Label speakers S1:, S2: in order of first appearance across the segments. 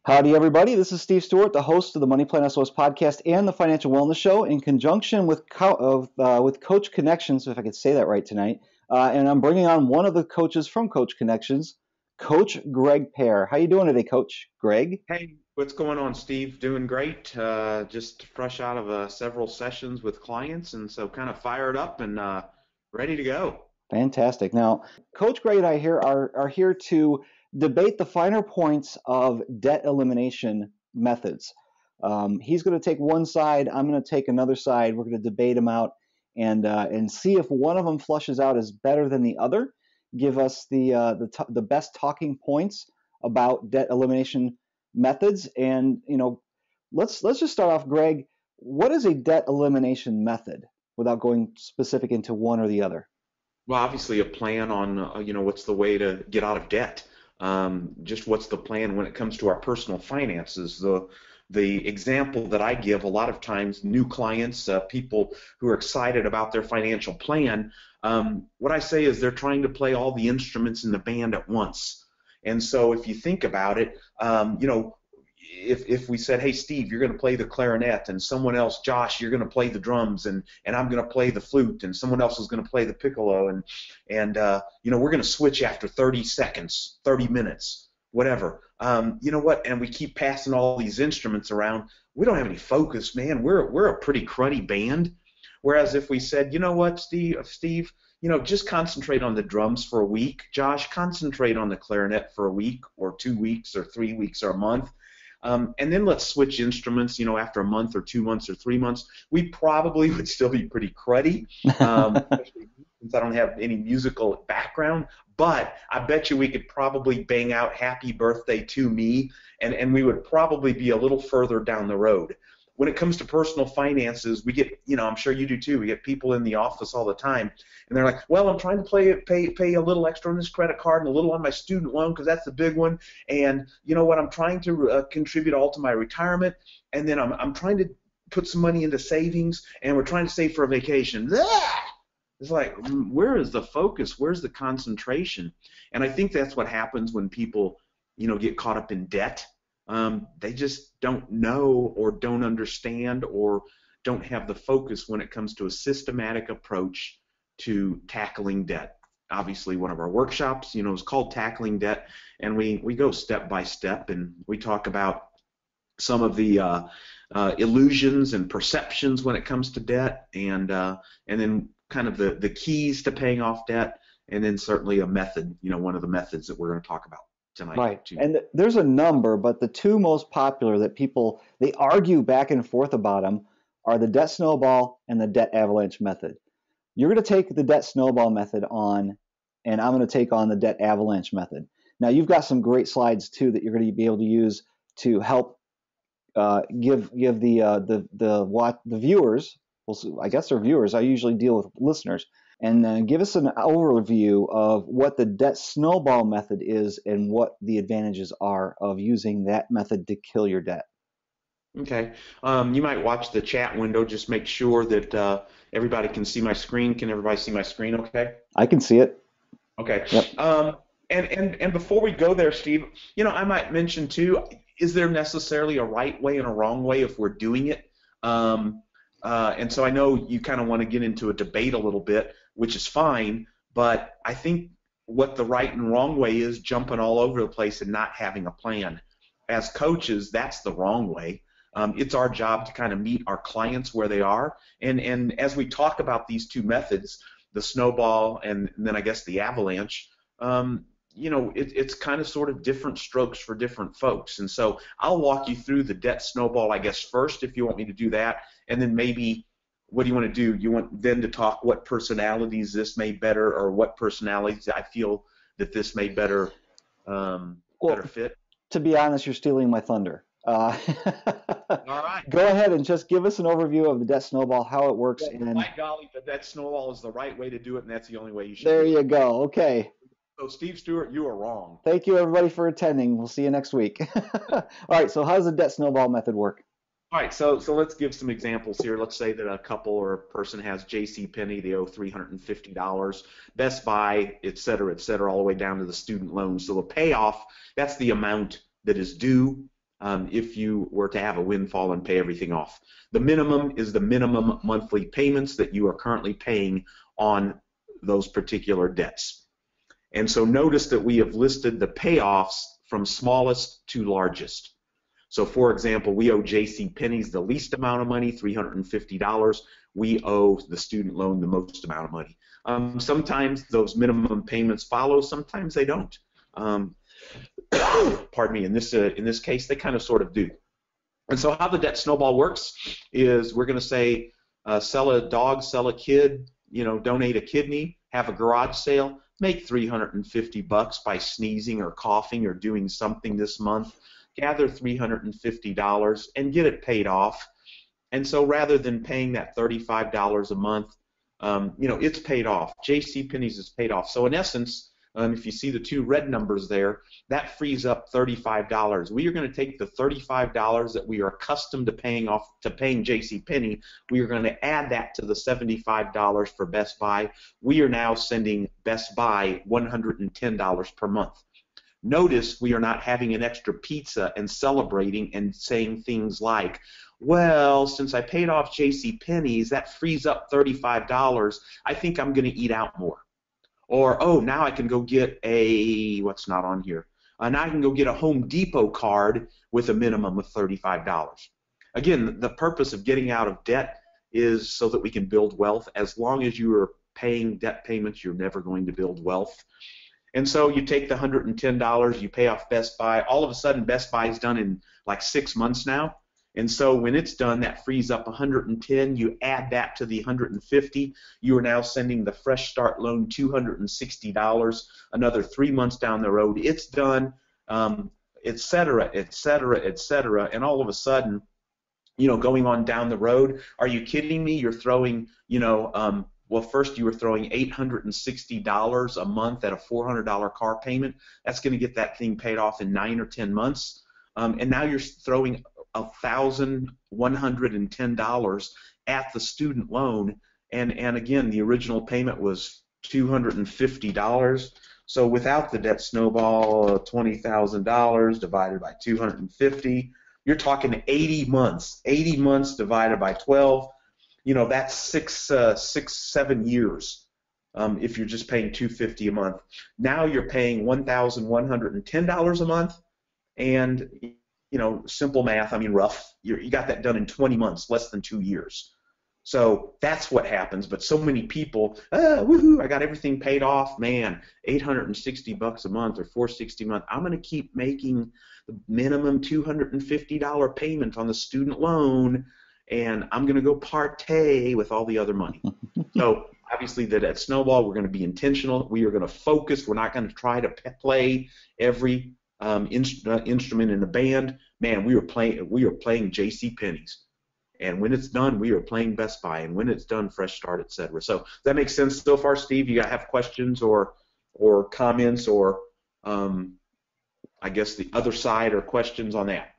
S1: Howdy, everybody. This is Steve Stewart, the host of the Money Plan SOS podcast and the Financial Wellness Show, in conjunction with with Coach Connections, if I could say that right tonight. And I'm bringing on one of the coaches from Coach Connections, Coach Greg Pear. How you doing today, Coach Greg?
S2: Hey, what's going on, Steve? Doing great. Just fresh out of several sessions with clients, and so kind of fired up and ready to go.
S1: Fantastic. Now, Coach Greg and I here are here to debate the finer points of debt elimination methods. He's going to take one side. I'm going to take another side. We're going to debate them out and see if one of them flushes out as better than the other. Give us the best talking points about debt elimination methods. And let's just start off, Greg. What is a debt elimination method, without going specific into one or the other?
S2: Well, obviously a plan on, what's the way to get out of debt. Just what's the plan when it comes to our personal finances. The example that I give a lot of times, new clients, people who are excited about their financial plan, what I say is they're trying to play all the instruments in the band at once. And so if you think about it, if we said, hey, Steve, you're going to play the clarinet, and someone else, Josh, you're going to play the drums, and I'm going to play the flute, and someone else is going to play the piccolo, and we're going to switch after 30 seconds, 30 minutes, whatever. You know what? And we keep passing all these instruments around. We don't have any focus, man. We're a pretty cruddy band. Whereas if we said, you know what, Steve, just concentrate on the drums for a week. Josh, concentrate on the clarinet for a week or 2 weeks or 3 weeks or a month. And then let's switch instruments, after a month or 2 months or 3 months. We probably would still be pretty cruddy, especially since I don't have any musical background. But I bet you we could probably bang out Happy Birthday to Me, and we would probably be a little further down the road. When it comes to personal finances, we get, I'm sure you do too, we get people in the office all the time, and they're like, well, I'm trying to pay a little extra on this credit card and a little on my student loan because that's the big one, and you know what, I'm trying to contribute all to my retirement, and then I'm trying to put some money into savings, and we're trying to save for a vacation. It's like, where is the focus? Where's the concentration? And I think that's what happens when people, get caught up in debt. They just don't know or don't understand or don't have the focus when it comes to a systematic approach to tackling debt. Obviously, one of our workshops, is called Tackling Debt, and we go step by step, and we talk about some of the illusions and perceptions when it comes to debt, and then kind of the keys to paying off debt, and then certainly a method, one of the methods that we're going to talk about tonight.
S1: Right.
S2: Too.
S1: And there's a number, but the two most popular that people, they argue back and forth about them are the Debt Snowball and the Debt Avalanche Method. You're going to take the Debt Snowball method on, and I'm going to take on the Debt Avalanche Method. Now, you've got some great slides, too, that you're going to be able to use to help give the viewers, well, I guess they're viewers, I usually deal with listeners, and give us an overview of what the Debt Snowball method is and what the advantages are of using that method to kill your debt.
S2: Okay. You might watch the chat window. Just make sure that everybody can see my screen. Can everybody see my screen okay?
S1: I can see it.
S2: Okay.
S1: Yep.
S2: And before we go there, Steve, I might mention too, is there necessarily a right way and a wrong way if we're doing it? And so I know you kind of want to get into a debate a little bit, which is fine, but I think what the right and wrong way is jumping all over the place and not having a plan. As coaches, that's the wrong way. It's our job to kind of meet our clients where they are. And as we talk about these two methods, the snowball and then I guess the avalanche, it's kind of sort of different strokes for different folks. And so I'll walk you through the debt snowball, I guess, first, if you want me to do that. And then maybe, what do you want to do? You want then to talk what personalities this may better, or what personalities I feel that this may better fit?
S1: To be honest, you're stealing my thunder.
S2: All right.
S1: Go ahead and just give us an overview of the Debt Snowball, how it works.
S2: My golly, the Debt Snowball is the right way to do it, and that's the only way you should
S1: There
S2: do it.
S1: you go. Okay.
S2: So, Steve Stewart, you are wrong.
S1: Thank you, everybody, for attending. We'll see you next week. All right, so how does the Debt Snowball method work?
S2: All right, so let's give some examples here. Let's say that a couple or a person has J.C. Penney, they owe $350, Best Buy, et cetera, all the way down to the student loan. So the payoff, that's the amount that is due. if you were to have a windfall and pay everything off. The minimum is the minimum monthly payments that you are currently paying on those particular debts. And so notice that we have listed the payoffs from smallest to largest. So for example, we owe J.C. Penney's the least amount of money, $350. We owe the student loan the most amount of money. Sometimes those minimum payments follow, sometimes they don't. Pardon me, in this case, they kind of sort of do. And so how the debt snowball works is we're going to say sell a dog, sell a kid, donate a kidney, have a garage sale, make $350 by sneezing or coughing or doing something this month, gather $350 and get it paid off. And so rather than paying that $35 a month, it's paid off. J.C. Penney's is paid off. So in essence, if you see the two red numbers there, that frees up $35. We are going to take the $35 that we are accustomed to paying J.C. Penney. We are going to add that to the $75 for Best Buy. We are now sending Best Buy $110 per month. Notice we are not having an extra pizza and celebrating and saying things like, well, since I paid off J.C. Penney's, that frees up $35. I think I'm going to eat out more. Or, oh, now I can go get what's not on here? Now I can go get a Home Depot card with a minimum of $35. Again, the purpose of getting out of debt is so that we can build wealth. As long as you are paying debt payments, you're never going to build wealth. And so you take the $110, you pay off Best Buy. All of a sudden, Best Buy is done in like 6 months now. And so when it's done, that frees up $110. You add that to the $150. You are now sending the Fresh Start loan $260. Another 3 months down the road, it's done, et cetera, et cetera, et cetera. And all of a sudden, going on down the road, are you kidding me? You're throwing, well, first you were throwing $860 a month at a $400 car payment. That's going to get that thing paid off in 9 or 10 months. And now you're throwing $1,110 at the student loan, and again, the original payment was $250. So without the debt snowball, $20,000 divided by 250, you're talking 80 months. 80 months divided by 12, that's 7 years. If you're just paying $250 a month, now you're paying $1,110 a month, and simple math, rough, you got that done in 20 months, less than 2 years. So that's what happens. But so many people, woohoo, I got everything paid off, man, $860 a month or $460 a month. I'm going to keep making the minimum $250 payment on the student loan, and I'm going to go partay with all the other money. So obviously that at Snowball, we're going to be intentional. We are going to focus. We're not going to try to play every instrument in the band. Man, we are playing J.C. Penney's, and when it's done, we are playing Best Buy, and when it's done, Fresh Start, etc. So does that make sense so far, Steve? You have questions or comments or I guess the other side or questions on that?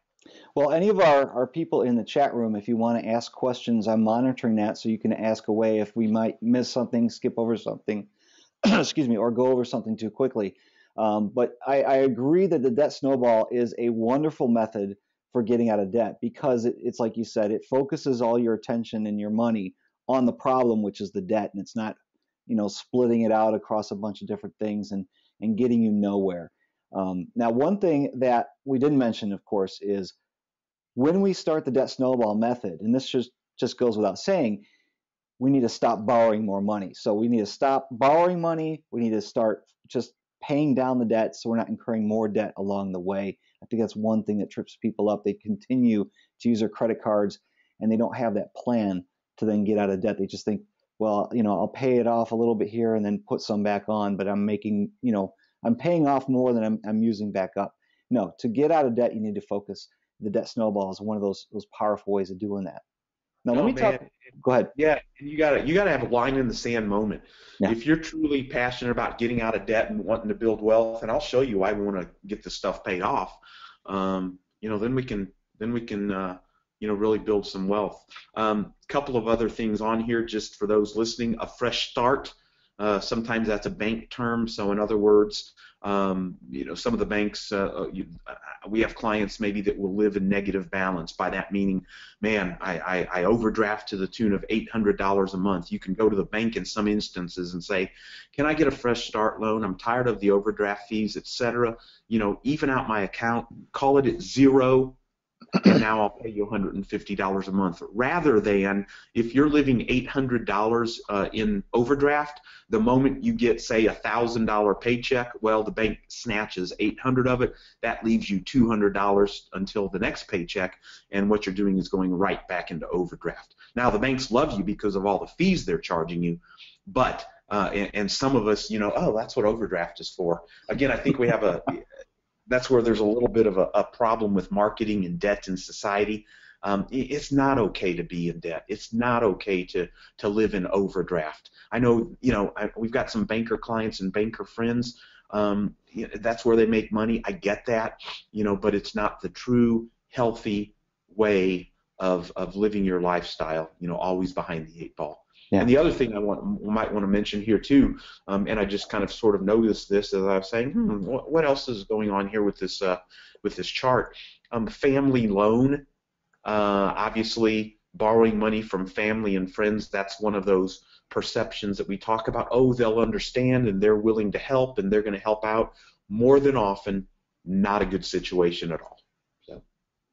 S1: Well, any of our people in the chat room, if you want to ask questions, I'm monitoring that, so you can ask away if we might miss something, skip over something, excuse me, or go over something too quickly. But I agree that the debt snowball is a wonderful method for getting out of debt, because it's like you said, it focuses all your attention and your money on the problem, which is the debt, and it's not, splitting it out across a bunch of different things and getting you nowhere. Now, one thing that we didn't mention, of course, is when we start the debt snowball method, and this just goes without saying, we need to stop borrowing more money. So we need to stop borrowing money. We need to start just paying down the debt so we're not incurring more debt along the way. I think that's one thing that trips people up. They continue to use their credit cards, and they don't have that plan to then get out of debt. They just think, well, I'll pay it off a little bit here and then put some back on, but I'm making, I'm paying off more than I'm using back up. No, to get out of debt, you need to focus. The debt snowball is one of those powerful ways of doing that. Now, let me talk. Go ahead.
S2: Yeah, you gotta have a line in the sand moment.
S1: Yeah.
S2: If you're truly passionate about getting out of debt and wanting to build wealth, and I'll show you why we want to get this stuff paid off, then we can really build some wealth. Couple of other things on here, just for those listening: a fresh start. Sometimes that's a bank term. So in other words, some of the banks, we have clients maybe that will live in negative balance. By that meaning, man, I overdraft to the tune of $800 a month. You can go to the bank in some instances and say, can I get a fresh start loan? I'm tired of the overdraft fees, etc. Even out my account, call it at zero, and now I'll pay you $150 a month. Rather than, if you're living $800 in overdraft, the moment you get, say, a $1,000 paycheck, well, the bank snatches 800 of it. That leaves you $200 until the next paycheck, and what you're doing is going right back into overdraft. Now, the banks love you because of all the fees they're charging you, but and some of us, oh, that's what overdraft is for. Again, I think we have that's where there's a little bit of a problem with marketing and debt in society. It's not okay to be in debt. It's not okay to live in overdraft. I know, we've got some banker clients and banker friends. That's where they make money. I get that, but it's not the true healthy way of living your lifestyle. Always behind the 8 ball.
S1: Yeah.
S2: And the other thing might want to mention here too, and I just kind of sort of noticed this as I was saying, what else is going on here with this chart? Family loan, obviously borrowing money from family and friends. That's one of those perceptions that we talk about. Oh, they'll understand and they're willing to help and they're going to help out. More than often, not a good situation at all.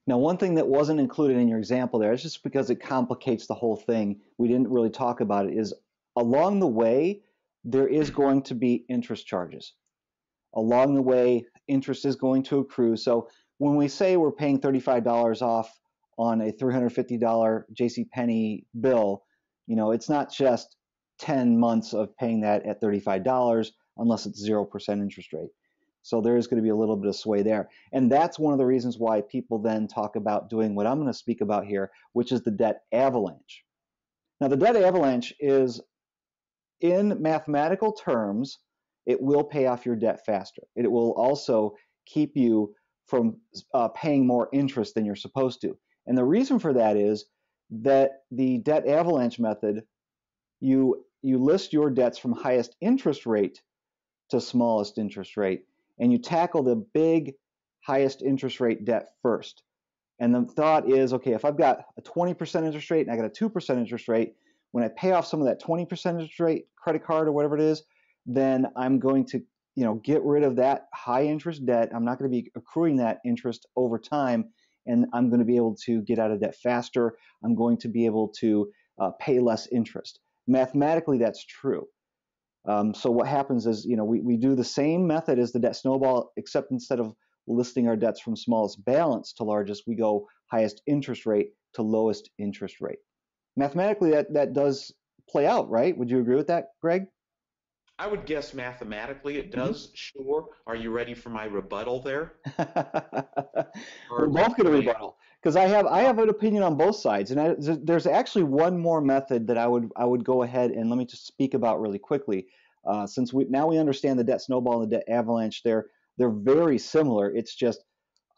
S1: Now, one thing that wasn't included in your example there, it's just because it complicates the whole thing, we didn't really talk about it, is along the way, there is going to be interest charges. Along the way, interest is going to accrue. So when we say we're paying $35 off on a $350 JCPenney bill, it's not just 10 months of paying that at $35 unless it's 0% interest rate. So there is going to be a little bit of sway there. And that's one of the reasons why people then talk about doing what I'm going to speak about here, which is the debt avalanche. Now, the debt avalanche is, in mathematical terms, it will pay off your debt faster. It will also keep you from paying more interest than you're supposed to. And the reason for that is that the debt avalanche method, you list your debts from highest interest rate to smallest interest rate, and you tackle the big highest interest rate debt first. And the thought is, okay, if I've got a 20% interest rate and I got a 2% interest rate, when I pay off some of that 20% interest rate credit card or whatever it is, then I'm going to get rid of that high interest debt. I'm not going to be accruing that interest over time, and I'm going to be able to get out of debt faster. I'm going to be able to pay less interest. Mathematically, that's true. So what happens is, we do the same method as the debt snowball, except instead of listing our debts from smallest balance to largest, we go highest interest rate to lowest interest rate. Mathematically, that does play out, right? Would you agree with that, Greg?
S2: I would guess mathematically it does. Sure. Are you ready for my rebuttal there?
S1: We're both going to rebuttal because I have an opinion on both sides, and there's actually one more method that I would go ahead and let me just speak about really quickly. Since we understand the debt snowball and the debt avalanche, they're very similar. It's just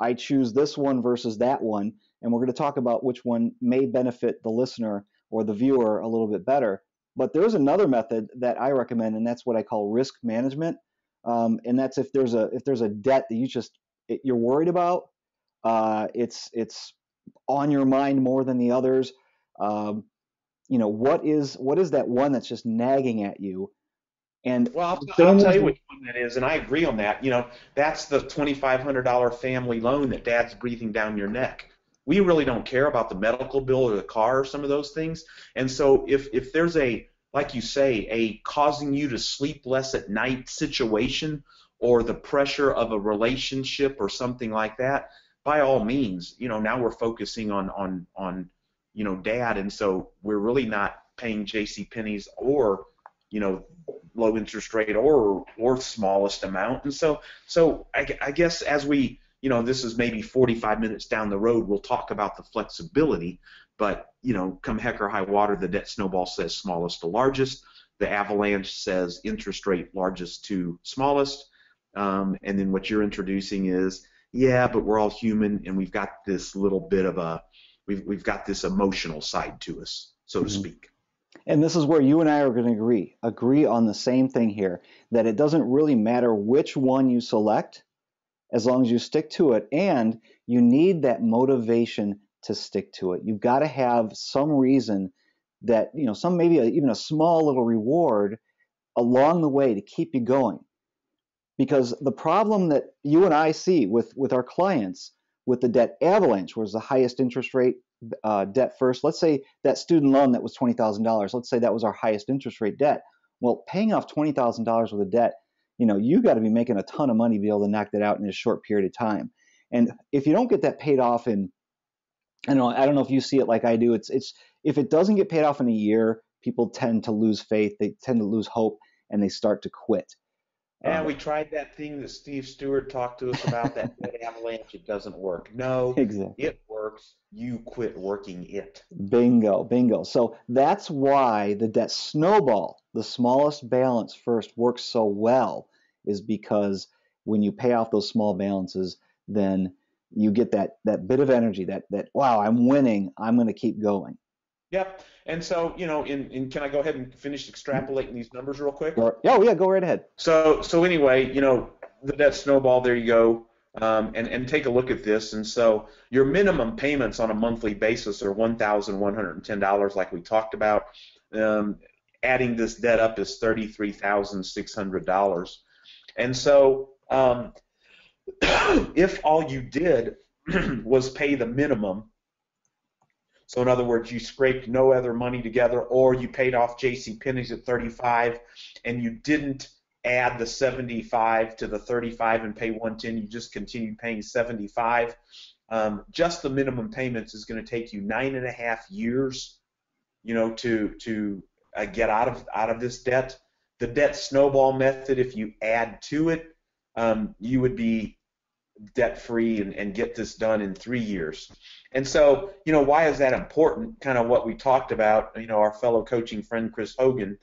S1: I choose this one versus that one, and we're going to talk about which one may benefit the listener or the viewer a little bit better. But there's another method that I recommend, and that's what I call risk management. And that's if there's a debt that you're worried about, it's on your mind more than the others. What is that one that's just nagging at you? And
S2: well, I'll tell you which one that is, and I agree on that. That's the $2,500 family loan that Dad's breathing down your neck. We really don't care about the medical bill or the car or some of those things. And so if there's like you say, a causing you to sleep less at night situation, or the pressure of a relationship or something like that, by all means, now we're focusing on Dad, and so we're really not paying JCPenney's or low interest rate or smallest amount. And so I guess as we this is maybe 45 minutes down the road, we'll talk about the flexibility, but come heck or high water, the debt snowball says smallest to largest, the avalanche says interest rate largest to smallest, and then what you're introducing is, yeah, but we're all human and we've got this little bit of we've got this emotional side to us, so to speak.
S1: And this is where you and I are going to agree on the same thing here, that it doesn't really matter which one you select as long as you stick to it, and you need that motivation to stick to it. You've got to have some reason that, some maybe even a small little reward along the way to keep you going. Because the problem that you and I see with our clients with the debt avalanche was the highest interest rate debt first. Let's say that student loan that was $20,000. Let's say that was our highest interest rate debt. Well, paying off $20,000 worth of debt, you got to be making a ton of money to be able to knock that out in a short period of time. And if you don't get that paid off in, I don't know if you see it like I do. It's if it doesn't get paid off in a year, people tend to lose faith. They tend to lose hope, and they start to quit.
S2: And we tried that thing that Steve Stewart talked to us about, that debt avalanche. It doesn't work. No,
S1: Exactly.
S2: it works. You quit working it.
S1: Bingo, bingo. So that's why the debt snowball, the smallest balance first, works so well, is because when you pay off those small balances, then you get that bit of energy, that wow, I'm winning, I'm going to keep going.
S2: Yep. And so, can I go ahead and finish extrapolating these numbers real quick?
S1: Oh yeah, go right ahead.
S2: So anyway, the debt snowball, there you go. And take a look at this. And so your minimum payments on a monthly basis are $1,110, like we talked about. Adding this debt up is $33,600. And so if all you did was pay the minimum, so in other words, you scraped no other money together, or you paid off JCPenney's at 35, and you didn't add the 75 to the 35 and pay 110, you just continued paying 75. Just the minimum payments is going to take you 9.5 years, to get out of this debt. The debt snowball method, if you add to it, you would be debt-free and get this done in 3 years. And so, why is that important? Kind of what we talked about, our fellow coaching friend Chris Hogan,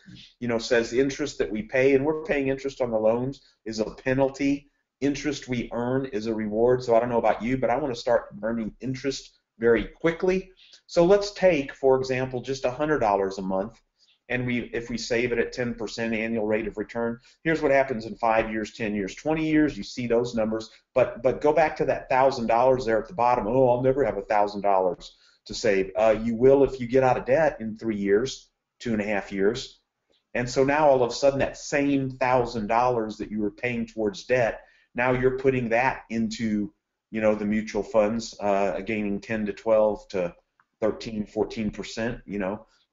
S2: says the interest that we pay, and we're paying interest on the loans, is a penalty. Interest we earn is a reward. So I don't know about you, but I want to start earning interest very quickly. So let's take, for example, just $100 a month, and if we save it at 10% annual rate of return, here's what happens in 5 years, 10 years, 20 years. You see those numbers, but go back to that $1,000 there at the bottom. Oh, I'll never have $1,000 to save. You will if you get out of debt in 3 years, 2.5 years. And so now all of a sudden that same $1,000 that you were paying towards debt, now you're putting that into the mutual funds, gaining 10 to 12 to 13, 14%.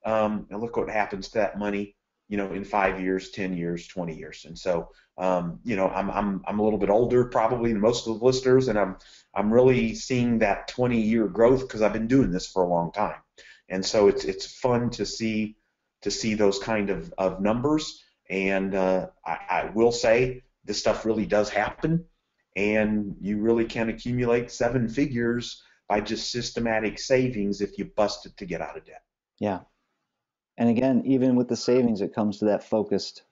S2: And look what happens to that money, in 5 years, 10 years, 20 years. And so, I'm a little bit older probably than most of the listeners, and I'm really seeing that 20-year growth because I've been doing this for a long time. And so it's fun to see those kind of numbers. And I will say this stuff really does happen, and you really can accumulate 7 figures by just systematic savings if you bust it to get out of debt.
S1: Yeah. And again, even with the savings, it comes to that focused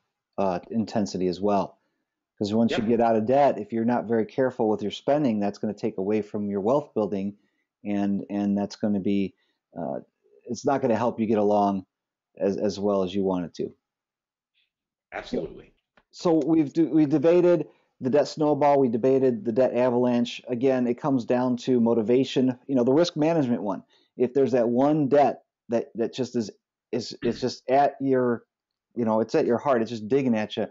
S1: intensity as well. Because once you get out of debt, if you're not very careful with your spending, that's going to take away from your wealth building, and that's going to be, it's not going to help you get along as well as you want it to.
S2: Absolutely.
S1: So we debated the debt snowball, we debated the debt avalanche. Again, it comes down to motivation. The risk management one. If there's that one debt that just is just at your, it's at your heart, it's just digging at you,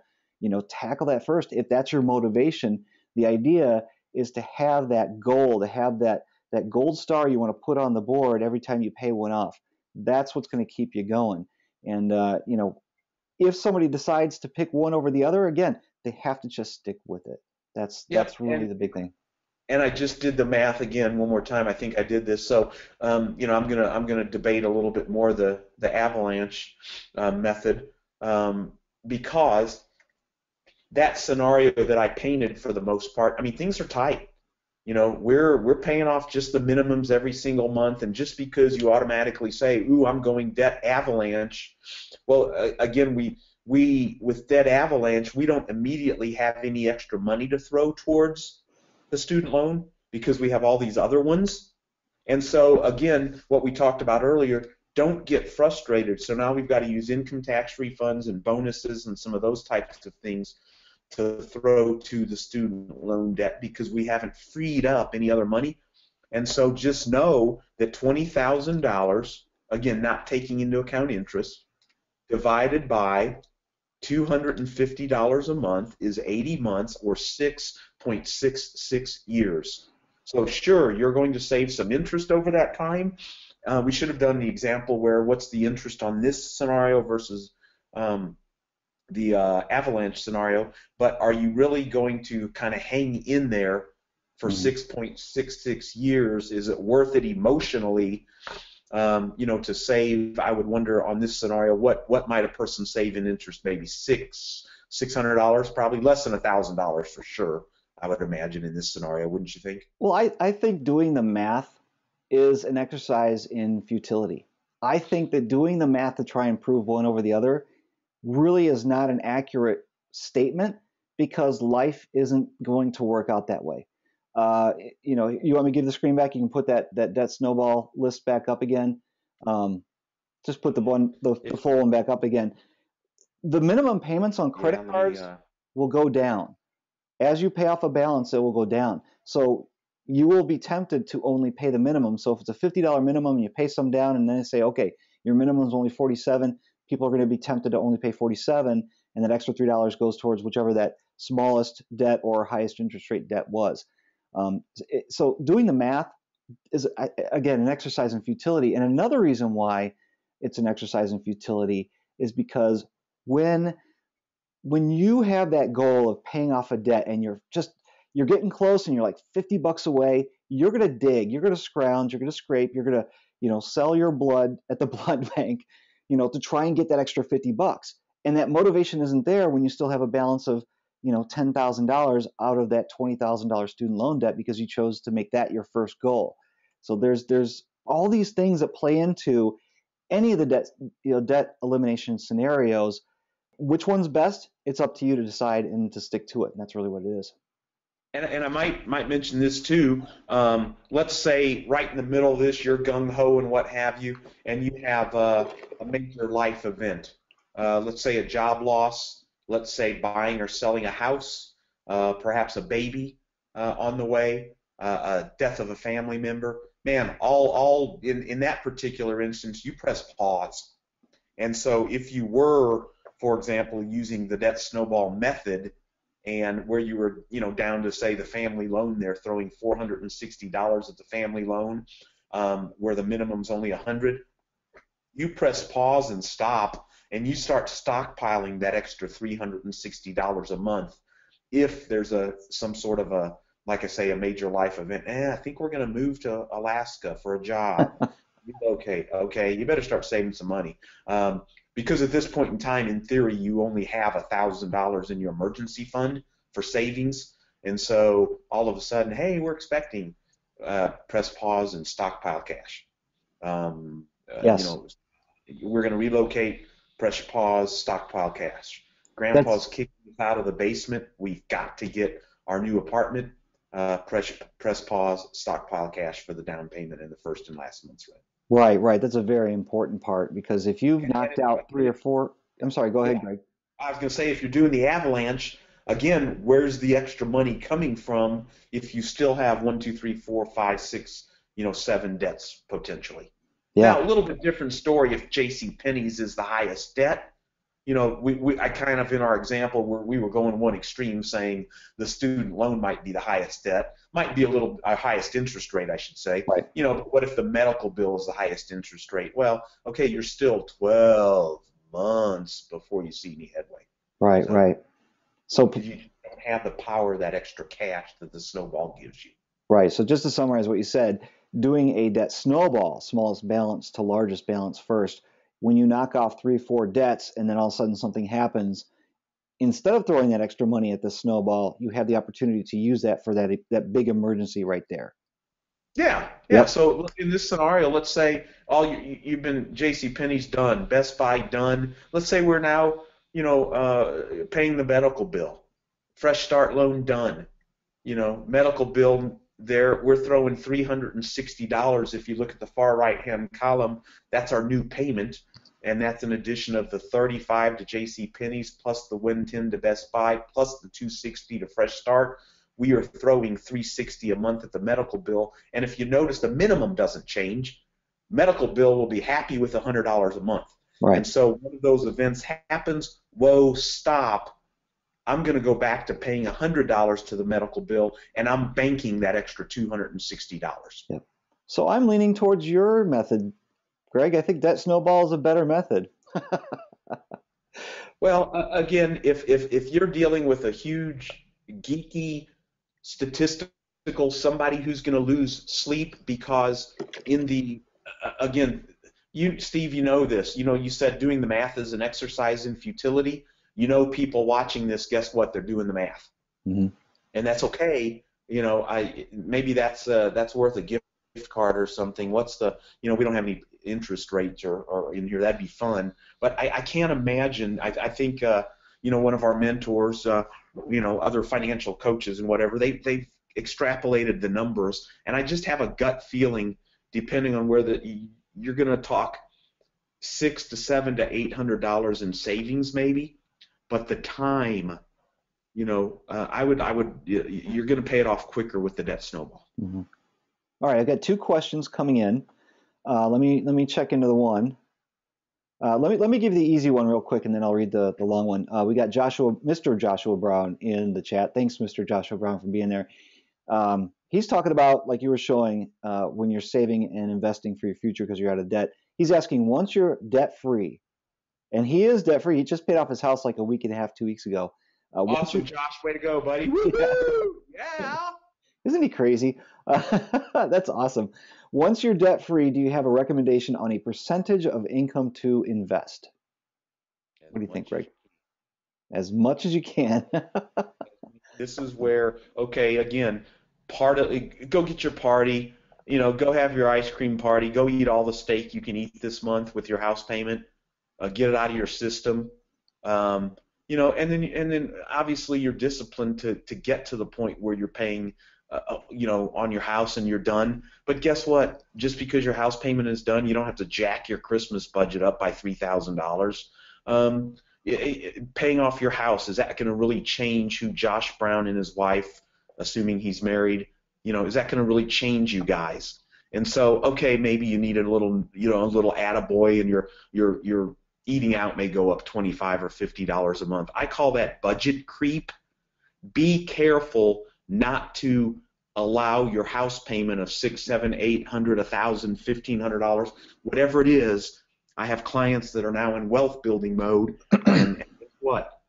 S1: tackle that first. If that's your motivation, the idea is to have that goal, to have that gold star you want to put on the board every time you pay one off. That's what's going to keep you going. And, if somebody decides to pick one over the other, again, they have to just stick with it. That's really the big thing.
S2: And I just did the math again one more time. I think I did this. So, I'm gonna debate a little bit more the avalanche method, because that scenario that I painted, for the most part, things are tight. We're paying off just the minimums every single month, and just because you automatically say, "Ooh, I'm going debt avalanche," well, again, we with debt avalanche, we don't immediately have any extra money to throw towards the student loan because we have all these other ones. And so again, what we talked about earlier, don't get frustrated. So now we've got to use income tax refunds and bonuses and some of those types of things to throw to the student loan debt because we haven't freed up any other money. And so just know that $20,000, again, not taking into account interest, divided by $250 a month is 80 months or 6.66 years. So sure, you're going to save some interest over that time. We should have done the example where what's the interest on this scenario versus the avalanche scenario, but are you really going to kind of hang in there for 6.66 years? Is it worth it emotionally, to save? I would wonder on this scenario, what might a person save in interest? Maybe $600, probably less than $1,000 for sure, I would imagine in this scenario, wouldn't you think?
S1: Well, I think doing the math is an exercise in futility. I think that doing the math to try and prove one over the other really is not an accurate statement because life isn't going to work out that way. You want me to give the screen back? You can put that debt snowball list back up again. Just put the full one back up again. The minimum payments on credit cards will go down. As you pay off a balance, it will go down. So you will be tempted to only pay the minimum. So if it's a $50 minimum and you pay some down and then they say, okay, your minimum is only $47, people are going to be tempted to only pay $47, and that extra $3 goes towards whichever that smallest debt or highest interest rate debt was. So doing the math is, again, an exercise in futility. And another reason why it's an exercise in futility is because when you have that goal of paying off a debt and you're getting close and you're like $50 away, you're going to dig, you're going to scrounge, you're going to scrape, you're going to, sell your blood at the blood bank, to try and get that extra $50. And that motivation isn't there when you still have a balance of, $10,000 out of that $20,000 student loan debt because you chose to make that your first goal. So there's all these things that play into any of the debt elimination scenarios. Which one's best? It's up to you to decide and to stick to it. And that's really what it is.
S2: And I might mention this too. Let's say right in the middle of this, you're gung-ho and what have you, and you have a major life event. Let's say a job loss. Let's say buying or selling a house, perhaps a baby on the way, a death of a family member. Man, all in that particular instance, you press pause. And so if you were, for example, using the debt snowball method, and where you were, down to say the family loan, they're throwing $460 at the family loan, where the minimum's only $100. You press pause and stop, and you start stockpiling that extra $360 a month. If there's some sort of a, like I say, a major life event, I think we're going to move to Alaska for a job. Okay, you better start saving some money. Because at this point in time, in theory, you only have $1,000 in your emergency fund for savings. And so all of a sudden, hey, we're expecting, press pause and stockpile cash.
S1: Yes.
S2: We're going to relocate, press pause, stockpile cash. Grandpa's kicking us out of the basement. We've got to get our new apartment. Press pause, stockpile cash for the down payment and the first and last month's rent.
S1: Right. That's a very important part because if you've knocked out 3 or 4, I'm sorry, go ahead, Greg.
S2: I was going to say, if you're doing the avalanche, again, where's the extra money coming from if you still have 1, 2, 3, 4, 5, 6, 7 debts potentially?
S1: Yeah.
S2: Now, a little bit different story if J.C. Penney's is the highest debt. I kind of, in our example, we were going one extreme, saying the student loan might be the highest debt, might be highest interest rate, I should say.
S1: Right.
S2: But what if the medical bill is the highest interest rate? Well, okay, you're still 12 months before you see any headway.
S1: Right. So
S2: you don't have the power of that extra cash that the snowball gives you.
S1: Right. So just to summarize what you said, doing a debt snowball, smallest balance to largest balance first. When you knock off 3, 4 debts and then all of a sudden something happens, instead of throwing that extra money at the snowball, you have the opportunity to use that for that big emergency right there.
S2: Yeah.
S1: Yep.
S2: So in this scenario, let's say you've been J.C. Penney's done, Best Buy done. Let's say we're now paying the medical bill, Fresh Start loan done, medical bill we're throwing $360. If you look at the far right-hand column, that's our new payment, and that's an addition of the $35 to J.C. Penney's plus the 110 to Best Buy plus the $260 to Fresh Start. We are throwing $360 a month at the medical bill, and if you notice, the minimum doesn't change. Medical bill will be happy with $100 a month.
S1: Right.
S2: And so one of those events happens, whoa, stop. I'm going to go back to paying $100 to the medical bill, and I'm banking that extra $260.
S1: Yep. So I'm leaning towards your method, Greg. I think Debt Snowball is a better method.
S2: Well, again, if you're dealing with a huge, geeky, statistical somebody who's going to lose sleep because in the again, Steve, you know this. You said doing the math is an exercise in futility. People watching this, guess what? They're doing the math,
S1: Mm-hmm.
S2: and that's okay. Maybe that's worth a gift card or something. What's the we don't have any interest rates or in here. That'd be fun, but I can't imagine. I think one of our mentors, other financial coaches and whatever, they've extrapolated the numbers, and I just have a gut feeling, depending on where you're going to talk $600 to $700 to $800 in savings maybe. But the time, you're going to pay it off quicker with the Debt Snowball.
S1: Mm-hmm. All right, I've got two questions coming in. Let me check into the one. Let me give you the easy one real quick, and then I'll read the long one. We got Mr. Joshua Brown in the chat. Thanks, Mr. Joshua Brown, for being there. He's talking about, like you were showing, when you're saving and investing for your future because you're out of debt. He's asking, once you're debt-free, and he is debt-free. He just paid off his house like a week and a half, 2 weeks ago.
S2: Awesome, Josh. Way to go, buddy. Woo-hoo! Yeah.
S1: Isn't he crazy? That's awesome. Once you're debt-free, do you have a recommendation on a percentage of income to invest? What do you think, Greg? As much as you can.
S2: This is where, okay, again, go get your party. Go have your ice cream party. Go eat all the steak you can eat this month with your house payment. Get it out of your system, and then obviously you're disciplined to get to the point where you're paying, on your house and you're done. But guess what? Just because your house payment is done, you don't have to jack your Christmas budget up by $3,000. Paying off your house, is that going to really change who Josh Brown and his wife, assuming he's married, is that going to really change you guys? And so, okay, maybe you need a little attaboy, and your eating out may go up $25 or $50 a month. I call that budget creep. Be careful not to allow your house payment of $600, $700, $800, $1,000, $1,500, whatever it is. I have clients that are now in wealth building mode, and guess what?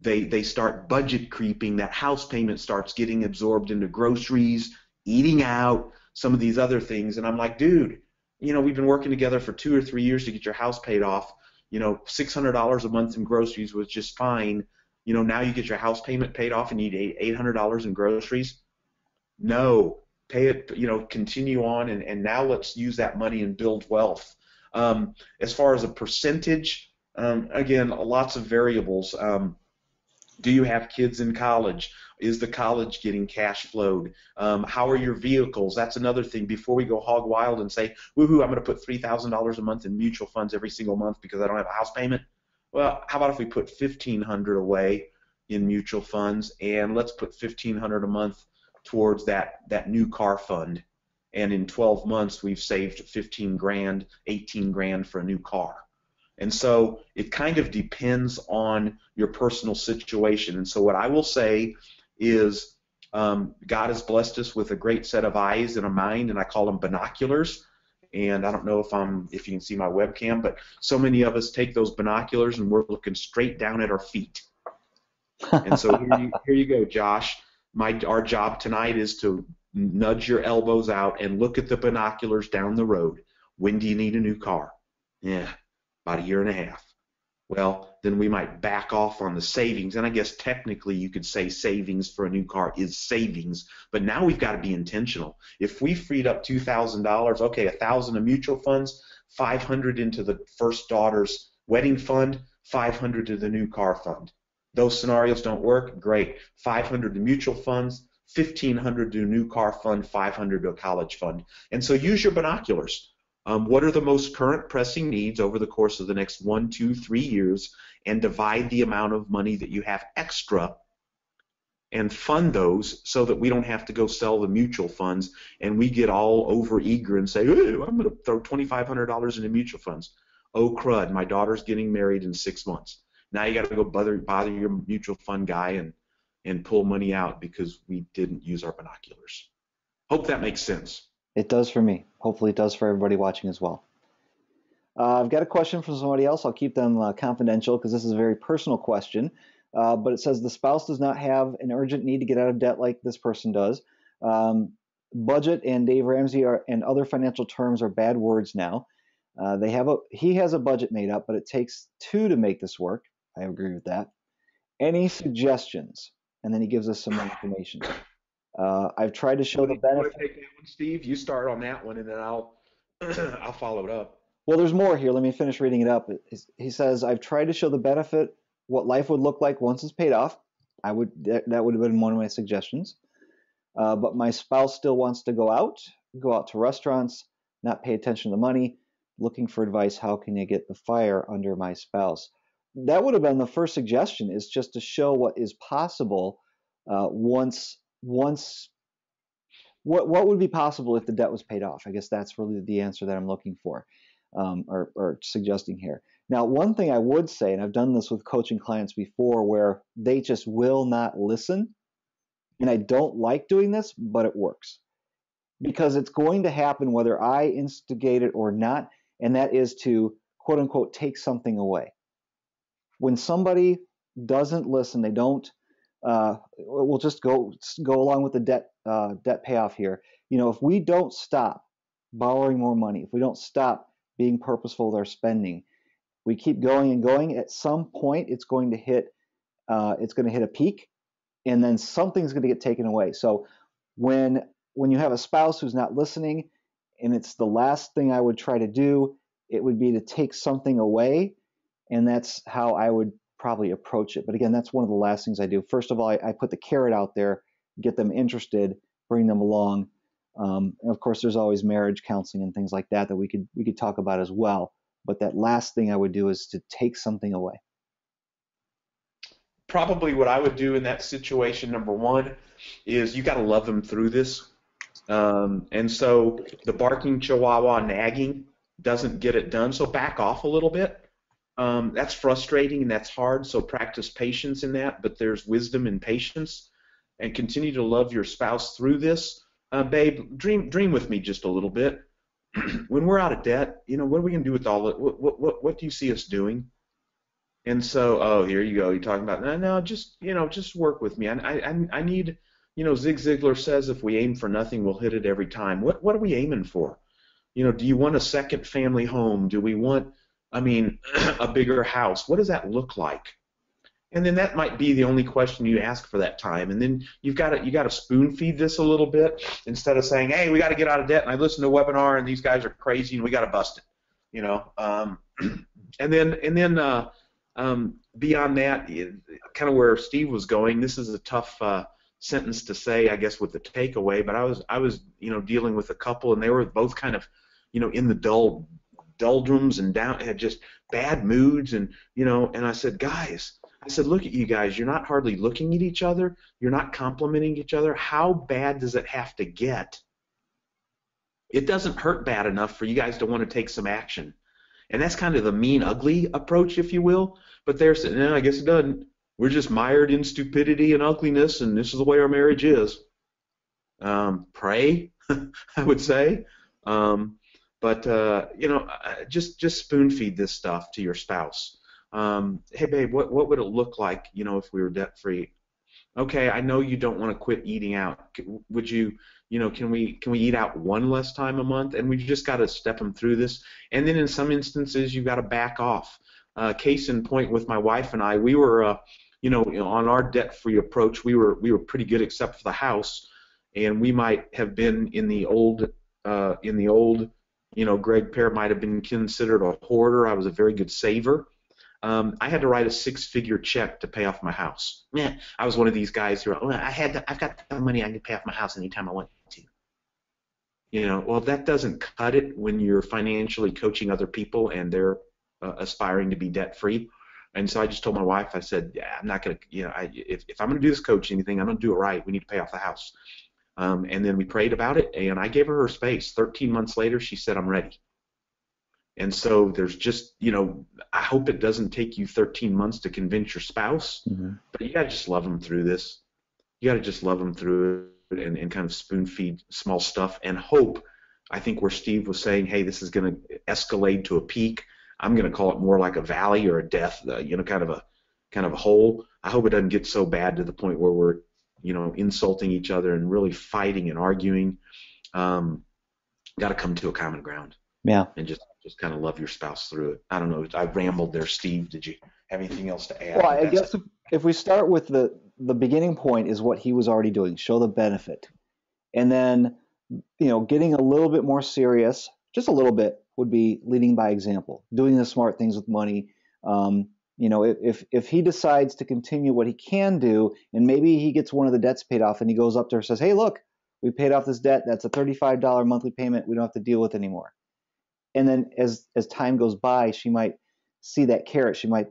S2: They start budget creeping. That house payment starts getting absorbed into groceries, eating out, some of these other things, and I'm like, dude, we've been working together for 2 or 3 years to get your house paid off. $600 a month in groceries was just fine. Now you get your house payment paid off and you need $800 in groceries. No, pay it, continue on, and now let's use that money and build wealth. As far as a percentage, again, lots of variables. Do you have kids in college? Is the college getting cash flowed? How are your vehicles? That's another thing. Before we go hog wild and say, woohoo, I'm going to put $3,000 a month in mutual funds every single month because I don't have a house payment. Well, how about if we put $1,500 away in mutual funds, and let's put $1,500 a month towards that new car fund, and in 12 months we've saved 15 grand, 18 grand for a new car. And so it kind of depends on your personal situation. And so what I will say is God has blessed us with a great set of eyes and a mind, and I call them binoculars. And I don't know if you can see my webcam, but so many of us take those binoculars and we're looking straight down at our feet. And so here you go, Josh. Our job tonight is to nudge your elbows out and look at the binoculars down the road. When do you need a new car? Yeah, about a year and a half. Well, then we might back off on the savings, and I guess technically you could say savings for a new car is savings, but now we've got to be intentional. If we freed up $2,000, okay, $1,000 in mutual funds, $500 into the first daughter's wedding fund, $500 to the new car fund. Those scenarios don't work, great. $500 to mutual funds, $1,500 to a new car fund, $500 to a college fund. And so use your binoculars. What are the most current pressing needs over the course of the next 1, 2, 3 years, and divide the amount of money that you have extra and fund those so that we don't have to go sell the mutual funds and we get all over eager and say, "Ooh, I'm going to throw $2,500 into mutual funds. Oh, crud, my daughter's getting married in 6 months. Now you got to go bother your mutual fund guy and pull money out because we didn't use our binoculars." Hope that makes sense.
S1: It does for me. Hopefully it does for everybody watching as well. I've got a question from somebody else. I'll keep them confidential because this is a very personal question. But it says the spouse does not have an urgent need to get out of debt like this person does. Budget and Dave Ramsey and other financial terms are bad words now. He has a budget made up, but it takes two to make this work. I agree with that. Any suggestions? And then he gives us some more information. I've tried to show the benefit.
S2: You want to take that one, Steve? You start on that one, and then I'll follow it up.
S1: Well, there's more here. Let me finish reading it up. He says, I've tried to show the benefit, what life would look like once it's paid off. That would have been one of my suggestions. But my spouse still wants to go out to restaurants, not pay attention to the money, looking for advice. How can you get the fire under my spouse? That would have been the first suggestion, is just to show what is possible once what would be possible if the debt was paid off. I guess that's really the answer that I'm looking for or suggesting here. Now, one thing I would say, and I've done this with coaching clients before, where they just will not listen, and I don't like doing this, but it works. Because it's going to happen whether I instigate it or not, and that is to, quote unquote, take something away. When somebody doesn't listen, they don't, we'll just go along with the debt payoff here. If we don't stop borrowing more money, if we don't stop being purposeful with our spending, we keep going and going, at some point it's going to hit a peak, and then something's going to get taken away. So when you have a spouse who's not listening, and it's the last thing I would try to do, it would be to take something away, and that's how I would probably approach it. But again, that's one of the last things I do. First of all, I put the carrot out there, get them interested, bring them along. And of course, there's always marriage counseling and things like that we could talk about as well. But that last thing I would do is to take something away.
S2: Probably what I would do in that situation, number one, is you got to love them through this. And so the barking chihuahua nagging doesn't get it done. So back off a little bit. That's frustrating and that's hard. So practice patience in that. But there's wisdom in patience, and continue to love your spouse through this. Babe, dream with me just a little bit. When we're out of debt, what are we gonna do with all it? What do you see us doing? And so, here you go. You're talking about no, just work with me. I need, Zig Ziglar says if we aim for nothing, we'll hit it every time. What are we aiming for? Do you want a second family home? Do we want, a bigger house? What does that look like? And then that might be the only question you ask for that time. And then you got to spoon feed this a little bit, instead of saying, hey, we got to get out of debt, and I listened to a webinar and these guys are crazy and we got to bust it. And then beyond that, kind of where Steve was going, this is a tough sentence to say, I guess, with the takeaway. But I was dealing with a couple, and they were both kind of in the doldrums and had just bad moods, and and I said, guys. I said, look at you guys. You're not hardly looking at each other. You're not complimenting each other. How bad does it have to get? It doesn't hurt bad enough for you guys to want to take some action. And that's kind of the mean, ugly approach, if you will. But they're saying, no, I guess it doesn't. We're just mired in stupidity and ugliness, and this is the way our marriage is. Pray, I would say. Just spoon feed this stuff to your spouse. Hey babe, what would it look like, if we were debt free? Okay, I know you don't want to quit eating out. Would you, can we eat out one less time a month? And we've just got to step them through this. And then in some instances, you've got to back off. Case in point, with my wife and I, we were, on our debt free approach, we were pretty good except for the house, and we might have been in the old, Greg Pear might have been considered a hoarder. I was a very good saver. I had to write a 6-figure check to pay off my house. Man, I was one of these guys who, well, I've got the money, I can pay off my house anytime I want to. Well, that doesn't cut it when you're financially coaching other people and they're aspiring to be debt free. And so I just told my wife, I said, yeah, I'm not going to, if I'm going to do this coaching thing, I'm going to do it right. We need to pay off the house. And then we prayed about it, and I gave her space. 13 months later, she said, I'm ready. And so there's just, I hope it doesn't take you 13 months to convince your spouse, but you got to just love them through this. You got to just love them through it and kind of spoon feed small stuff and hope. I think where Steve was saying, hey, this is going to escalate to a peak. I'm going to call it more like a valley or a death, kind of a hole. I hope it doesn't get so bad to the point where we're, insulting each other and really fighting and arguing. Got to come to a common ground.
S1: Yeah.
S2: And just kind of love your spouse through it. I don't know. I rambled there, Steve. Did you have anything else to add?
S1: Well, I guess if we start with the beginning point is what he was already doing, show the benefit. And then, getting a little bit more serious, just a little bit, would be leading by example, doing the smart things with money. If he decides to continue what he can do, and maybe he gets one of the debts paid off and he goes up there and says, hey, look, we paid off this debt. That's a $35 monthly payment we don't have to deal with anymore. And then as time goes by, she might see that carrot. She might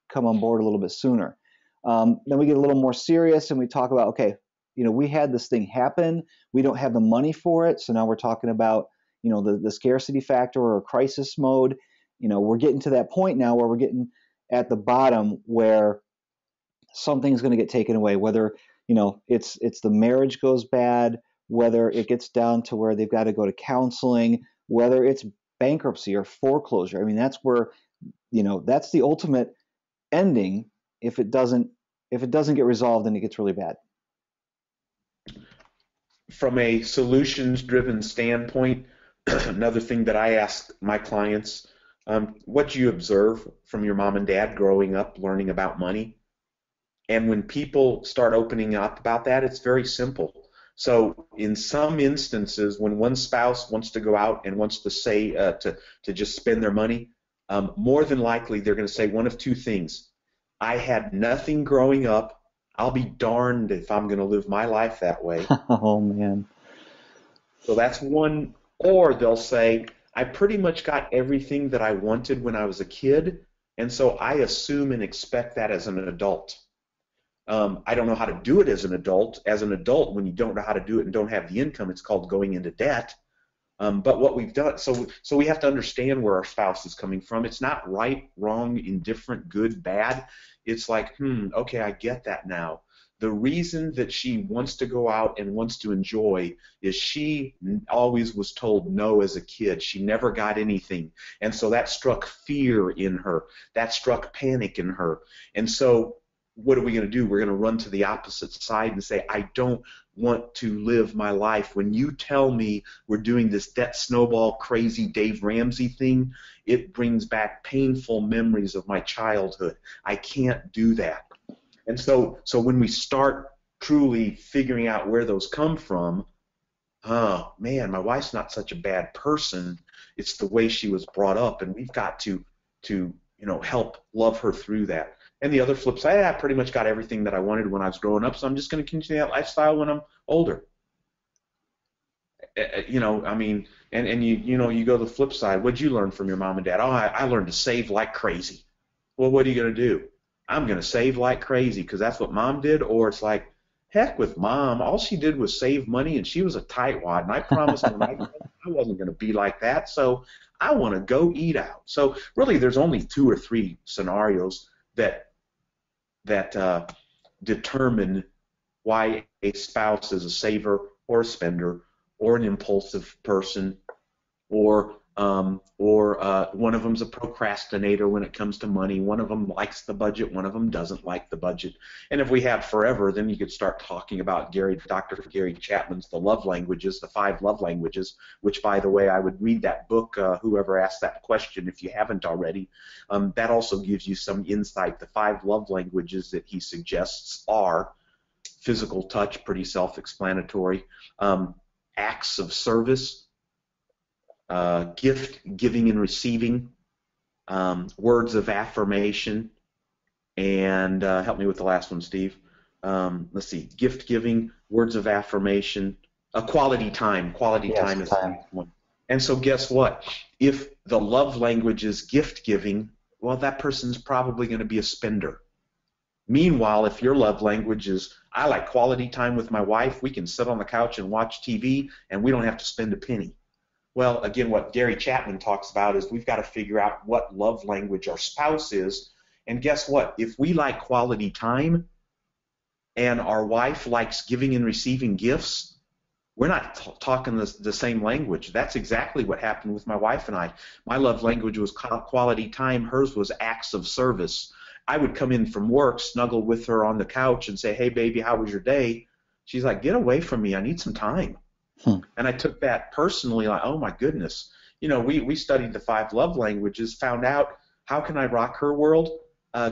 S1: come on board a little bit sooner. Then we get a little more serious and we talk about, okay, we had this thing happen. We don't have the money for it. So now we're talking about, the scarcity factor or crisis mode. We're getting to that point now where we're getting at the bottom where something's going to get taken away, whether, it's the marriage goes bad, whether it gets down to where they've got to go to counseling, whether it's bankruptcy or foreclosure. I mean, that's where, that's the ultimate ending. If it doesn't get resolved, then it gets really bad.
S2: From a solutions-driven standpoint, another thing that I ask my clients, what do you observe from your mom and dad growing up, learning about money? And when people start opening up about that, it's very simple. So in some instances, when one spouse wants to go out and wants to say to just spend their money, more than likely they're going to say one of two things. I had nothing growing up. I'll be darned if I'm going to live my life that way.
S1: Oh, man.
S2: So that's one. Or they'll say, I pretty much got everything that I wanted when I was a kid, and so I assume and expect that as an adult. I don't know how to do it as an adult. As an adult, when you don't know how to do it and don't have the income, it's called going into debt. But what we've done, so we have to understand where our spouse is coming from. It's not right, wrong, indifferent, good, bad. It's like, okay, I get that now. The reason that she wants to go out and wants to enjoy is she always was told no as a kid. She never got anything. And so that struck fear in her. That struck panic in her. And so what are we going to do? We're going to run to the opposite side and say, I don't want to live my life. When you tell me we're doing this Debt Snowball crazy Dave Ramsey thing, it brings back painful memories of my childhood. I can't do that. And so when we start truly figuring out where those come from, oh man, my wife's not such a bad person. It's the way she was brought up, and we've got to help love her through that. And the other flip side, I pretty much got everything that I wanted when I was growing up, so I'm just going to continue that lifestyle when I'm older. You go to the flip side. What'd you learn from your mom and dad? Oh, I learned to save like crazy. Well, what are you going to do? I'm going to save like crazy because that's what mom did? Or it's like, heck with mom. All she did was save money, and she was a tightwad, and I promised when I wasn't going to be like that, so I want to go eat out. So really there's only 2 or 3 scenarios that determine why a spouse is a saver or a spender or an impulsive person or one of them's a procrastinator when it comes to money. One of them likes the budget. One of them doesn't like the budget. And if we had forever, then you could start talking about Dr. Gary Chapman's The Love Languages, the 5 love languages, which, by the way, I would read that book, whoever asked that question, if you haven't already. That also gives you some insight. The 5 love languages that he suggests are physical touch, pretty self-explanatory, acts of service, gift giving and receiving, words of affirmation, and help me with the last one, Steve. Let's see, gift giving, words of affirmation, quality time. Quality
S1: Yes,
S2: time is the
S1: time.
S2: next one. And so guess what? If the love language is gift giving, well, that person's probably going to be a spender. Meanwhile, if your love language is, I like quality time with my wife, we can sit on the couch and watch TV, and we don't have to spend a penny. Well, again, what Gary Chapman talks about is we've got to figure out what love language our spouse is. And guess what? If we like quality time and our wife likes giving and receiving gifts, we're not talking the same language. That's exactly what happened with my wife and I. My love language was quality time. Hers was acts of service. I would come in from work, snuggle with her on the couch and say, hey, baby, how was your day? She's like, get away from me. I need some time. And I took that personally, like, oh, my goodness. You know, we studied the 5 love languages, found out how can I rock her world?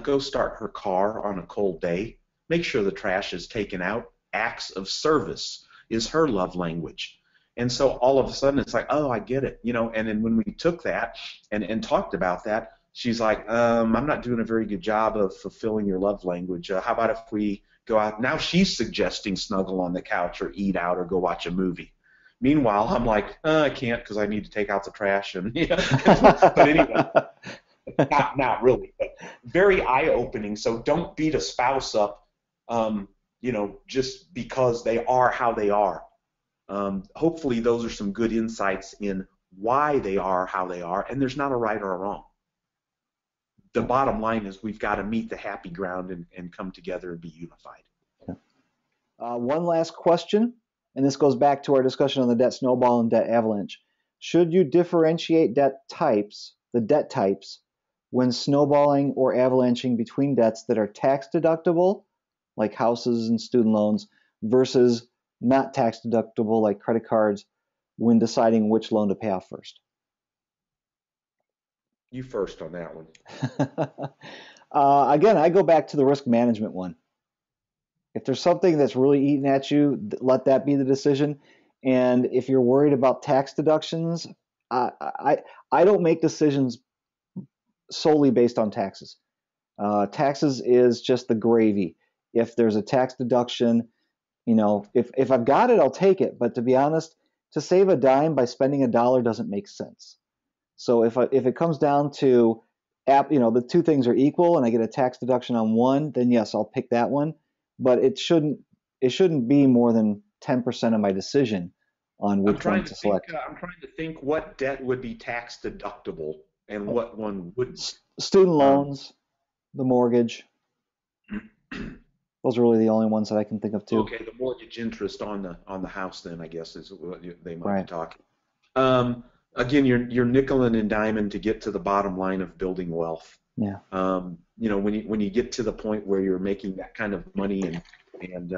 S2: Go start her car on a cold day. Make sure the trash is taken out. Acts of service is her love language. And so all of a sudden it's like, oh, I get it. You know, and then when we took that and talked about that, she's like, I'm not doing a very good job of fulfilling your love language. How about if we go out? Now she's suggesting snuggle on the couch or eat out or go watch a movie. Meanwhile, I'm like, I can't because I need to take out the trash. And but anyway, not really, but very eye-opening. So don't beat a spouse up, you know, just because they are how they are. Hopefully those are some good insights in why they are how they are, and there's not a right or a wrong. The bottom line is we've got to meet the happy ground and come together and be unified.
S1: One last question, and this goes back to our discussion on the debt snowball and debt avalanche. Should you differentiate debt types, the debt types, when snowballing or avalanching between debts that are tax deductible, like houses and student loans, versus not tax deductible, like credit cards, when deciding which loan to pay off first?
S2: You first on that one.
S1: Again, I go back to the risk management one. If there's something that's really eating at you, let that be the decision. And if you're worried about tax deductions, I don't make decisions solely based on taxes. Taxes is just the gravy. If there's a tax deduction, you know, if I've got it, I'll take it. But to be honest, to save a dime by spending $1 doesn't make sense. So if it comes down to, you know, the two things are equal and I get a tax deduction on one, then yes, I'll pick that one. But it shouldn't be more than 10% of my decision on which one to select.
S2: I'm trying to think what debt would be tax deductible and what one wouldn't.
S1: Student loans, the mortgage. Those are really the only ones that I can think of too.
S2: Okay, the mortgage interest on the house then I guess is what they might
S1: Right.
S2: be talking. Again, you're nickeling and diming to get to the bottom line of building wealth.
S1: Yeah.
S2: You know, when you get to the point where you're making that kind of money and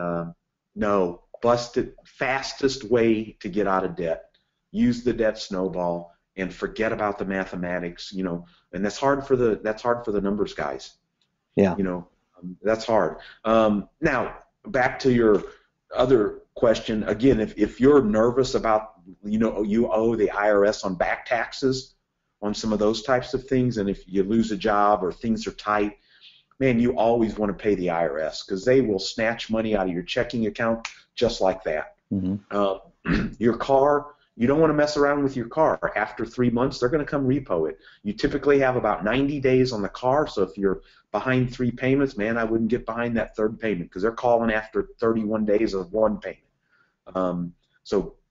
S2: no, busted fastest way to get out of debt. Use the debt snowball and forget about the mathematics. You know, and that's hard for the numbers guys.
S1: Yeah.
S2: You know, that's hard. Now back to your other question again. If you're nervous about, you know, you owe the IRS on back taxes on some of those types of things, and if you lose a job or things are tight, man, you always want to pay the IRS because they will snatch money out of your checking account just like that.
S1: Mm-hmm.
S2: Your car, you don't want to mess around with your car. After 3 months, they're going to come repo it. You typically have about 90 days on the car, so if you're behind 3 payments, man, I wouldn't get behind that 3rd payment because they're calling after 31 days of 1 payment.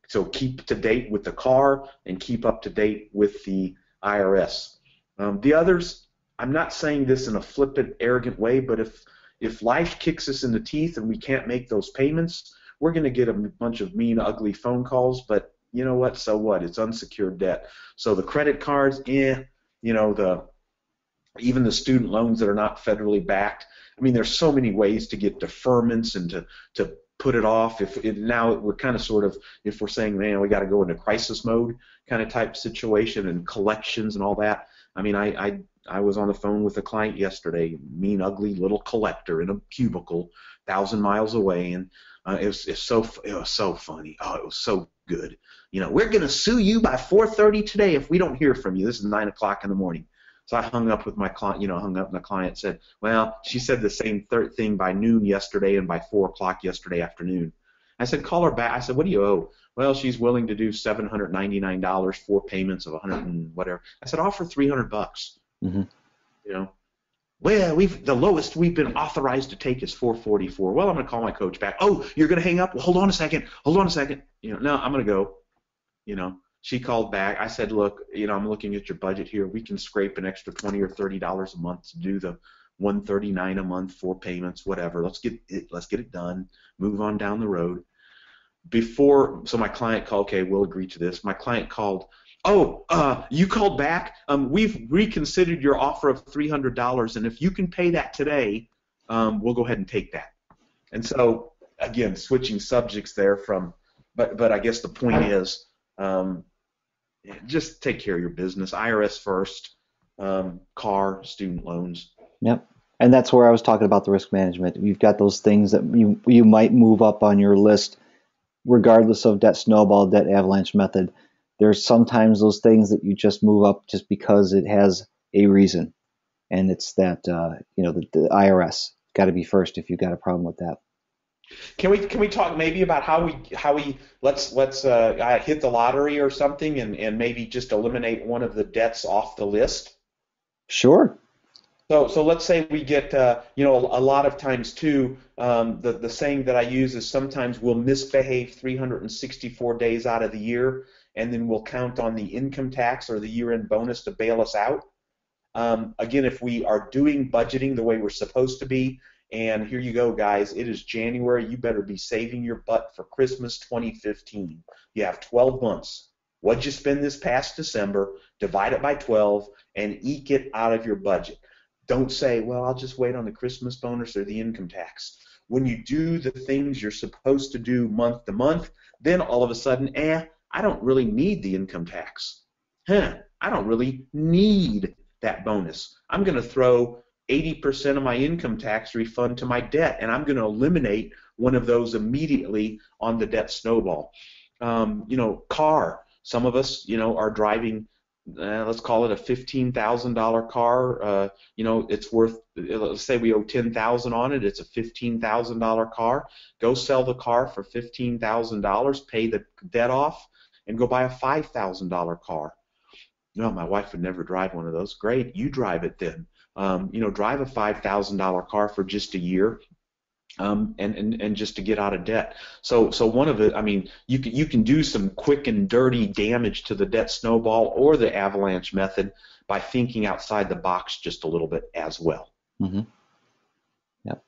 S2: So keep to date with the car and keep up to date with the IRS. The others, I'm not saying this in a flippant, arrogant way, but if life kicks us in the teeth and we can't make those payments, we're going to get a bunch of mean, ugly phone calls, but you know what? So what? It's unsecured debt. So the credit cards, you know, even the student loans that are not federally backed. I mean, there's so many ways to get deferments and to put it off. Now we're kind of sort of, if we're saying, man, we got to go into crisis mode kind of type situation and collections and all that. I mean, I was on the phone with a client yesterday, mean, ugly little collector in a cubicle, 1,000 miles away, and it was so funny. Oh, it was so good. You know, we're going to sue you by 4:30 today if we don't hear from you. This is 9 o'clock in the morning. So I hung up with my client, hung up, and the client said, well, she said the same thing by noon yesterday and by 4 o'clock yesterday afternoon. I said, call her back. I said, what do you owe? Well, she's willing to do $799, 4 payments of 100 and whatever. I said, offer $300.
S1: Mm-hmm.
S2: You know, well, the lowest we've been authorized to take is 444. Well, I'm going to call my coach back. Oh, you're going to hang up? Well, hold on a second. Hold on a second. No, I'm going to go. She called back. I said, look, I'm looking at your budget here. We can scrape an extra $20 or $30 a month to do the $139 a month, 4 payments, whatever. Let's get it done. Move on down the road. So my client called. Okay, we'll agree to this. My client called. Oh, you called back. We've reconsidered your offer of $300, and if you can pay that today, we'll go ahead and take that. And so again, switching subjects there but I guess the point is, just take care of your business. IRS first, car, student loans.
S1: Yep. And that's where I was talking about the risk management. You've got those things that you might move up on your list, regardless of Debt Snowball, Debt Avalanche Method. There's sometimes those things that you just move up just because it has a reason, and it's that the IRS got to be first if you've got a problem with that.
S2: Can we talk maybe about how we let's hit the lottery or something and maybe just eliminate one of the debts off the list?
S1: Sure.
S2: So let's say we get a lot of times too, the saying that I use is sometimes we'll misbehave 364 days out of the year, and then we'll count on the income tax or the year-end bonus to bail us out. Again, if we are doing budgeting the way we're supposed to be, and here you go, guys, it is January. You better be saving your butt for Christmas 2015. You have 12 months. What'd you spend this past December? Divide it by 12 and eke it out of your budget. Don't say, well, I'll just wait on the Christmas bonus or the income tax. When you do the things you're supposed to do month to month, then all of a sudden, I don't really need the income tax. I don't really need that bonus. I'm going to throw 80% of my income tax refund to my debt, and I'm going to eliminate one of those immediately on the debt snowball. Car. Some of us, are driving, let's call it a $15,000 car. It's worth, let's say we owe $10,000 on it. It's a $15,000 car. Go sell the car for $15,000, pay the debt off, and go buy a $5,000 car. No, my wife would never drive one of those. Great, you drive it then. Drive a $5,000 car for just a year, and just to get out of debt. So one of it, you can do some quick and dirty damage to the debt snowball or the avalanche method by thinking outside the box just a little bit as well.
S1: Mm-hmm. Yep.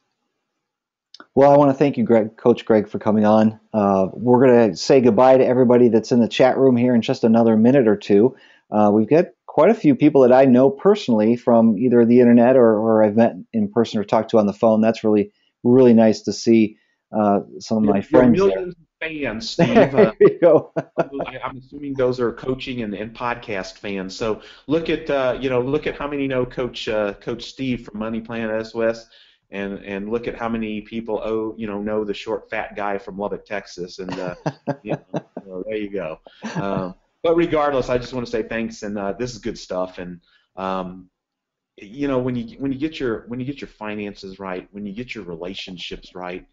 S1: Well, I want to thank you, Coach Greg, for coming on. We're going to say goodbye to everybody that's in the chat room here in just another minute or two. We've got quite a few people that I know personally from either the internet or I've met in person or talked to on the phone. That's really, really nice to see some of my friends.
S2: Millions of fans, Steve.
S1: There you go.
S2: I'm assuming those are coaching and podcast fans. So look at how many know Coach Steve from Money Plan SOS, and look at how many people know the short fat guy from Lubbock, Texas, and there you go. But regardless, I just want to say thanks, and this is good stuff. And when you get your finances right, when you get your relationships right,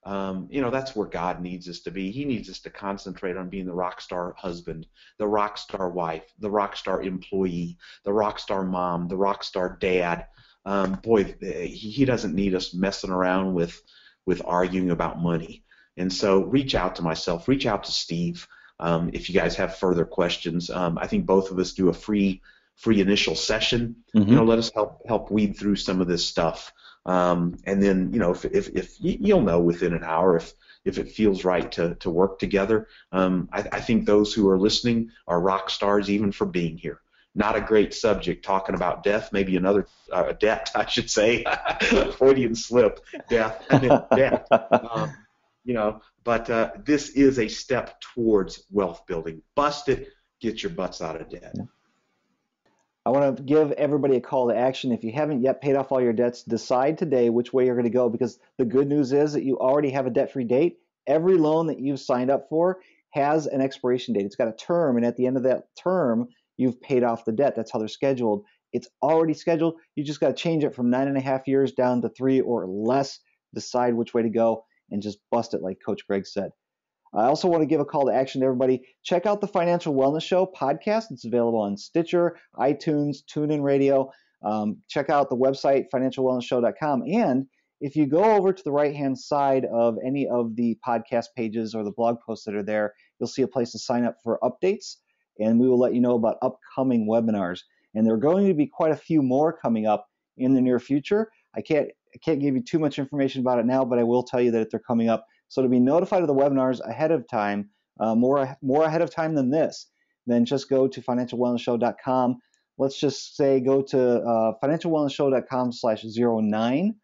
S2: that's where God needs us to be. He needs us to concentrate on being the rock star husband, the rock star wife, the rock star employee, the rock star mom, the rock star dad. He doesn't need us messing around with arguing about money. And so reach out to myself, reach out to Steve. If you guys have further questions, I think both of us do a free initial session.
S1: Mm-hmm.
S2: Let us help weed through some of this stuff, and then if you'll know within an hour if it feels right to work together. I think those who are listening are rock stars even for being here. Not a great subject talking about death, maybe another debt, I should say. Freudian slip, death, and then debt. But this is a step towards wealth building. Bust it, get your butts out of debt.
S1: I want to give everybody a call to action. If you haven't yet paid off all your debts, decide today which way you're going to go, because the good news is that you already have a debt-free date. Every loan that you've signed up for has an expiration date. It's got a term, and at the end of that term, you've paid off the debt. That's how they're scheduled. It's already scheduled. You just got to change it from 9.5 years down to 3 or less, decide which way to go, and just bust it like Coach Greg said. I also want to give a call to action to everybody. Check out the Financial Wellness Show podcast. It's available on Stitcher, iTunes, TuneIn Radio. Check out the website, financialwellnessshow.com. And if you go over to the right-hand side of any of the podcast pages or the blog posts that are there, you'll see a place to sign up for updates, and we will let you know about upcoming webinars. And there are going to be quite a few more coming up in the near future. I can't give you too much information about it now, but I will tell you that they're coming up. So to be notified of the webinars ahead of time, more ahead of time than this, then just go to financialwellnessshow.com. Let's just say go to financialwellnessshow.com/09.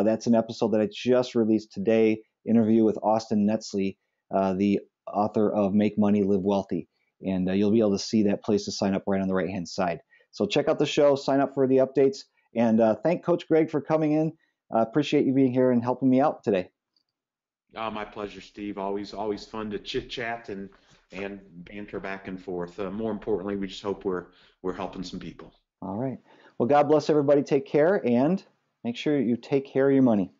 S1: That's an episode that I just released today, interview with Austin Netzley, the author of Make Money, Live Wealthy. And you'll be able to see that place to sign up right on the right-hand side. So check out the show, sign up for the updates, and thank Coach Greg for coming in. Appreciate you being here and helping me out today.
S2: My pleasure, Steve. Always fun to chit chat and banter back and forth. More importantly, we just hope we're helping some people.
S1: All right. Well, God bless everybody. Take care, and make sure you take care of your money.